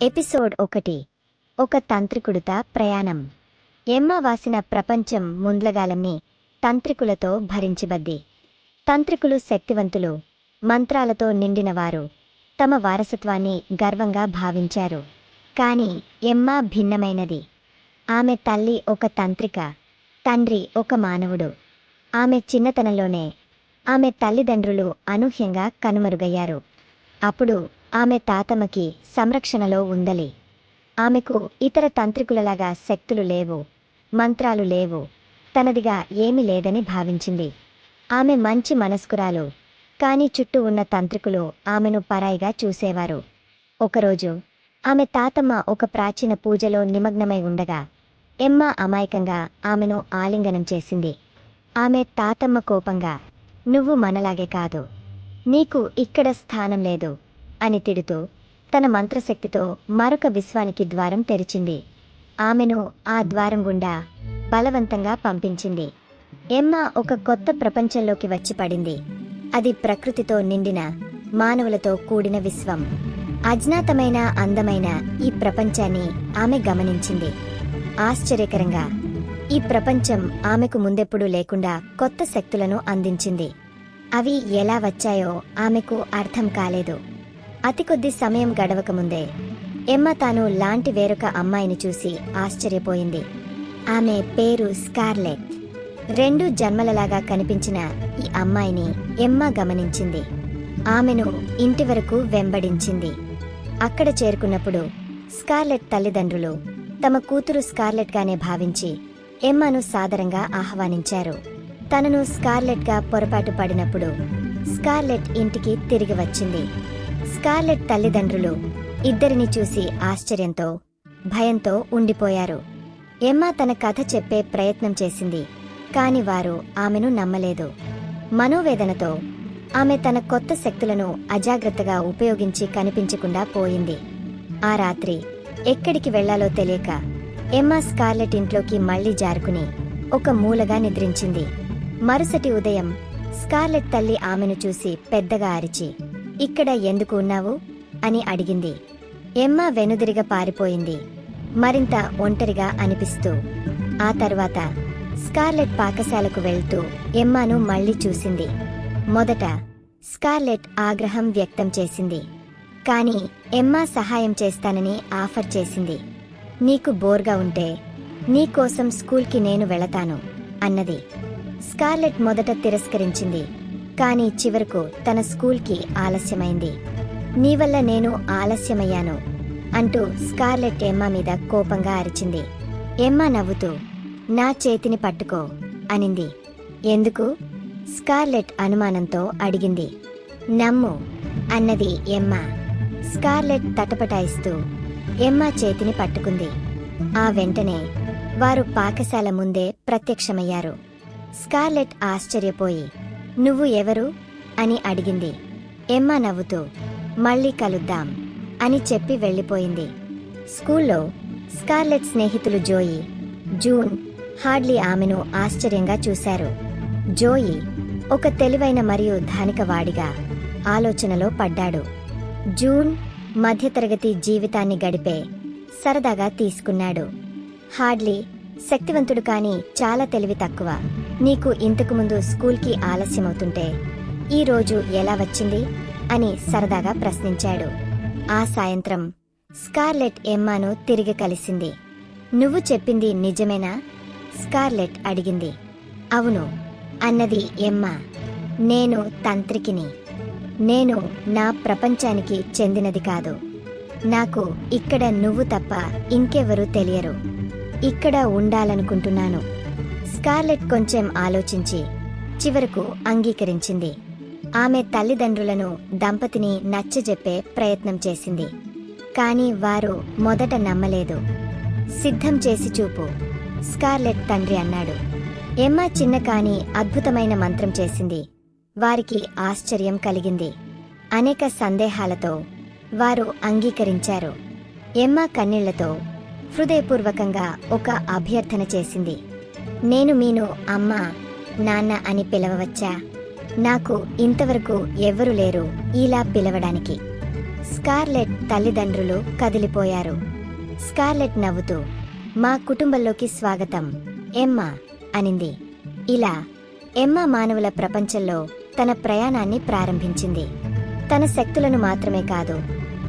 Episode 1 ఒక తంత్రికుడిత ప్రయాణం. ఎమ్మ వాసిన ప్రపంచం ముండ్లగాలన్ని తంత్రికులతో భరించిబద్ది. తంత్రికులు శక్తివంతులు, మంత్రాలతో నిండినవారు. తమ వారసత్వాన్ని గర్వంగా భావించారు. కాని ఎమ్మ భిన్నమైనది. ఆమె తల్లి ఒక తంత్రిక, తండ్రి ఒక మానవుడు. ఆమె చిన్నతనంలోనే ఆమె తల్లిదండ్రులు అనూహ్యంగా కనుమరుగయ్యారు. అప్పుడు ఆమె తాతమ్మకి సంరక్షణలో ఉందలి. ఆమెకు ఇతర తంత్రికులలాగా శక్తులు లేవు, మంత్రాలు లేవు, తనదిగా ఏమీ లేదని భావించింది. ఆమె మంచి మనస్కురాలు, కాని చుట్టూ ఉన్న తంత్రికులు ఆమెను పరాయిగా చూసేవారు. ఒకరోజు ఆమె తాతమ్మ ఒక ప్రాచీన పూజలో నిమగ్నమై ఉండగా ఎమ్మ అమాయకంగా ఆమెను ఆలింగనం చేసింది. ఆమె తాతమ్మ కోపంగా, "నువ్వు మనలాగే కాదు, నీకు ఇక్కడ స్థానం లేదు" అని తిడుతూ తన మంత్రశక్తితో మరొక విశ్వానికి ద్వారం తెరిచింది. ఆమెను ఆ ద్వారం గుండా బలవంతంగా పంపించింది. ఎమ్మ ఒక కొత్త ప్రపంచంలోకి వచ్చి పడింది. అది ప్రకృతితో నిండిన, మానవులతో కూడిన విశ్వం. అజ్ఞాతమైన అందమైన ఈ ప్రపంచాన్ని ఆమె గమనించింది. ఆశ్చర్యకరంగా ఈ ప్రపంచం ఆమెకు ముందెప్పుడూ లేకుండా కొత్త శక్తులను అందించింది. అవి ఎలా వచ్చాయో ఆమెకు అర్థం కాలేదు. అతి కొద్ది సమయం గడవకముందే ఎమ్మ తాను లాంటి వేరొక అమ్మాయిని చూసి ఆశ్చర్యపోయింది. ఆమె పేరు స్కార్లెట్. 2 జన్మలలాగా కనిపించిన ఈ అమ్మాయిని ఎమ్మ గమనించింది. ఆమెను ఇంటి వరకు వెంబడించింది. అక్కడ చేరుకున్నప్పుడు స్కార్లెట్ తల్లిదండ్రులు తమ కూతురు స్కార్లెట్గానే భావించి ఎమ్మను సాదరంగా ఆహ్వానించారు. తనను స్కార్లెట్గా పొరపాటు పడినప్పుడు స్కార్లెట్ ఇంటికి తిరిగి వచ్చింది. స్కార్లెట్ తల్లిదండ్రులు ఇద్దరిని చూసి ఆశ్చర్యంతో, భయంతో ఉండిపోయారు. ఎమ్మ తన కథ చెప్పే ప్రయత్నం చేసింది, కాని వారు ఆమెను నమ్మలేదు. మనోవేదనతో ఆమె తన కొత్త శక్తులను అజాగ్రత్తగా ఉపయోగించి కనిపించకుండా పోయింది. ఆ రాత్రి ఎక్కడికి వెళ్లాలో తెలియక ఎమ్మ స్కార్లెట్ ఇంట్లోకి మళ్లీ జారుకుని ఒక మూలగా నిద్రించింది. మరుసటి ఉదయం స్కార్లెట్ తల్లి ఆమెను చూసి పెద్దగా అరిచి, "ఇక్కడ ఎందుకు ఉన్నావు?" అని అడిగింది. ఎమ్మ వెనుదిరిగా పారిపోయింది, మరింత ఒంటరిగా అనిపిస్తూ. ఆ తరువాత స్కార్లెట్ పాకశాలకు వెళ్తూ ఎమ్మను మళ్లీ చూసింది. మొదట స్కార్లెట్ ఆగ్రహం వ్యక్తం చేసింది, కాని ఎమ్మ సహాయం చేస్తానని ఆఫర్ చేసింది. "నీకు బోర్గా ఉంటే నీకోసం స్కూల్కి నేను వెళతాను" అన్నది. స్కార్లెట్ మొదట తిరస్కరించింది, కాని చివరకు తన స్కూల్కి ఆలస్యమైంది. "నీ వల్ల నేను ఆలస్యమయ్యాను" అంటూ స్కార్లెట్ ఎమ్మ మీద కోపంగా అరిచింది. ఎమ్మ నవ్వుతూ, "నా చేతిని పట్టుకో" అనింది. "ఎందుకు?" స్కార్లెట్ అనుమానంతో అడిగింది. "నమ్ము" అన్నది ఎమ్మ. స్కార్లెట్ తటపటాయిస్తూ ఎమ్మ చేతిని పట్టుకుంది. ఆ వెంటనే వారు పాకశాల ముందే ప్రత్యక్షమయ్యారు. స్కార్లెట్ ఆశ్చర్యపోయి, "నువ్వు ఎవరు?" అని అడిగింది. ఎమ్మ నవ్వుతూ, "మళ్ళీ కలుద్దాం" అని చెప్పి వెళ్ళిపోయింది. స్కూల్లో స్కార్లెట్ స్నేహితులు జోయి, జూన్, హార్డ్లీ ఆమెను ఆశ్చర్యంగా చూశారు. జోయి ఒక తెలివైన మరియు ధనిక వాడిగా ఆలోచనలో పడ్డాడు. జూన్ మధ్యతరగతి జీవితాన్ని గడిపే సరదాగా తీసుకున్నాడు. హార్డ్లీ శక్తివంతుడు కాని చాలా తెలివి తక్కువ. "నీకు ఇంతకుముందు స్కూల్కి ఆలస్యమవుతుంటే ఈ రోజు ఎలా వచ్చింది?" అని సరదాగా ప్రశ్నించాడు. ఆ సాయంత్రం స్కార్లెట్ ఎమ్మను తిరిగి కలిసింది. "నువ్వు చెప్పింది నిజమేనా?" స్కార్లెట్ అడిగింది. "అవును" అన్నది ఎమ్మ. "నేను తంత్రికిని. నేను నా ప్రపంచానికి చెందినది కాదు. నాకు ఇక్కడ నువ్వు తప్ప ఇంకెవరూ తెలియరు. ఇక్కడ ఉండాలనుకుంటున్నాను." స్కార్లెట్ కొంచెం ఆలోచించి చివరకు అంగీకరించింది. ఆమె తల్లిదండ్రులను దంపతిని నచ్చజెప్పే ప్రయత్నం చేసింది, కాని వారు మొదట నమ్మలేదు. "సిద్ధం చేసి చూపు" స్కార్లెట్ తండ్రి అన్నాడు. ఎమ్మ చిన్న కాని అద్భుతమైన మంత్రం చేసింది. వారికి ఆశ్చర్యం కలిగింది. అనేక సందేహాలతో వారు అంగీకరించారు. ఎమ్మ కన్నీళ్లతో హృదయపూర్వకంగా ఒక అభ్యర్థన చేసింది. "నేను మీను అమ్మా, నాన్న అని పిలవవచ్చా? నాకు ఇంతవరకు ఎవ్వరూ లేరు ఇలా పిలవడానికి." స్కార్లెట్ తల్లిదండ్రులు కదిలిపోయారు. స్కార్లెట్ నవ్వుతూ, మా కుటుంబంలోకి స్వాగతం, ఎమ్మా అనింది. ఇలా ఎమ్మా మానవుల ప్రపంచంలో తన ప్రయాణాన్ని ప్రారంభించింది. తన శక్తులను మాత్రమే కాదు,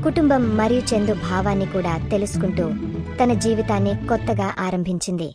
కుటుంబం మరియు చందు భావాన్ని కూడా తెలుసుకుంటూ తన జీవితాన్ని కొత్తగా ఆరంభించింది.